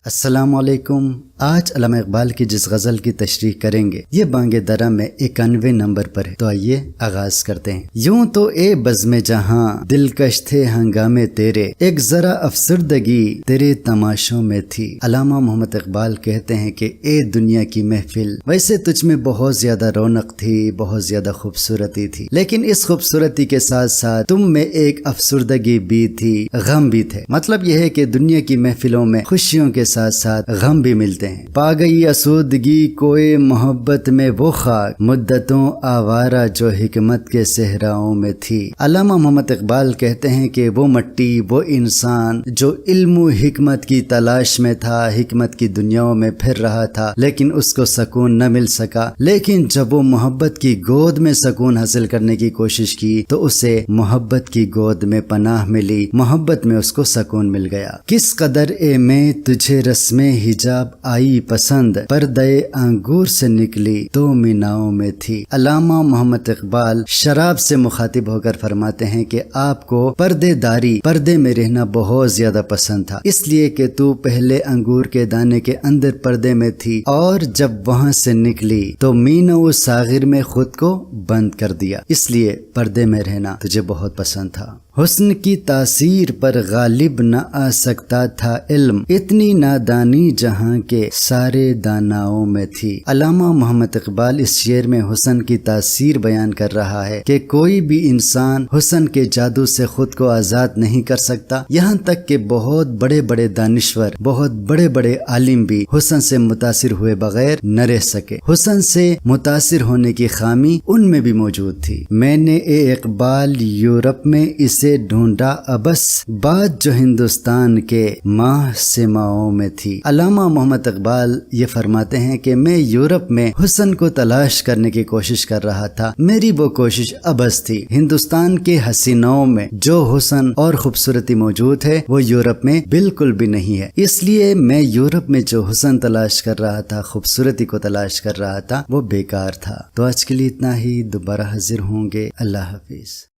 السلام علیکم۔ آج علامہ اقبال کی جس غزل کی تشریح کریں گے یہ بانگ درا میں 91 نمبر پر ہے، تو آئیے آغاز کرتے ہیں۔ یوں تو اے بزم جہاں دلکش تھے ہنگامے تیرے، ایک ذرا افسردگی تیرے تماشوں میں تھی۔ علامہ محمد اقبال کہتے ہیں کہ اے دنیا کی محفل، ویسے تجھ میں بہت زیادہ رونق تھی، بہت زیادہ خوبصورتی تھی، لیکن اس خوبصورتی کے ساتھ ساتھ تم میں ایک افسردگی بھی تھی، غم بھی تھے۔ مطلب یہ ہے کہ دنیا کی محفلوں میں خوشیوں کے ساتھ ساتھ غم بھی ملتے ہیں۔ پا گئی اسودگی کوئے محبت میں وہ خاک، مدتوں آوارہ جو حکمت کے صحراؤں میں تھی۔ علامہ محمد اقبال کہتے ہیں کہ وہ مٹی، وہ انسان جو علم و حکمت کی تلاش میں تھا، حکمت کی دنیاؤں میں پھر رہا تھا، لیکن اس کو سکون نہ مل سکا۔ لیکن جب وہ محبت کی گود میں سکون حاصل کرنے کی کوشش کی تو اسے محبت کی گود میں پناہ ملی، محبت میں اس کو سکون مل گیا۔ کس قدر اے میں تجھے رسم حجاب آئی پسند، پردے انگور سے نکلی تو میناؤں میں تھی۔ علامہ محمد اقبال شراب سے مخاطب ہو کر فرماتے ہیں کہ آپ کو پردے داری، پردے میں رہنا بہت زیادہ پسند تھا، اس لیے کہ تو پہلے انگور کے دانے کے اندر پردے میں تھی اور جب وہاں سے نکلی تو مینو و ساغر میں خود کو بند کر دیا، اس لیے پردے میں رہنا تجھے بہت پسند تھا۔ حسن کی تاثیر پر غالب نہ آ سکتا تھا علم، اتنی نادانی جہاں کے سارے داناؤں میں تھی۔ علامہ محمد اقبال اس شعر میں حسن کی تاثیر بیان کر رہا ہے کہ کوئی بھی انسان حسن کے جادو سے خود کو آزاد نہیں کر سکتا، یہاں تک کہ بہت بڑے بڑے دانشور، بہت بڑے بڑے عالم بھی حسن سے متاثر ہوئے بغیر نہ رہ سکے۔ حسن سے متاثر ہونے کی خامی ان میں بھی موجود تھی۔ میں نے اے اقبال یورپ میں اسے ڈھونڈا ابس، بات جو ہندوستان کے ماہ سماؤں میں تھی۔ علامہ محمد اقبال یہ فرماتے ہیں کہ میں یورپ میں حسن کو تلاش کرنے کی کوشش کر رہا تھا، میری وہ کوشش ابس تھی۔ ہندوستان کے حسیناؤں میں جو حسن اور خوبصورتی موجود ہے وہ یورپ میں بالکل بھی نہیں ہے، اس لیے میں یورپ میں جو حسن تلاش کر رہا تھا، خوبصورتی کو تلاش کر رہا تھا، وہ بیکار تھا۔ تو آج کے لیے اتنا ہی، دوبارہ حاضر ہوں گے۔ اللہ حافظ۔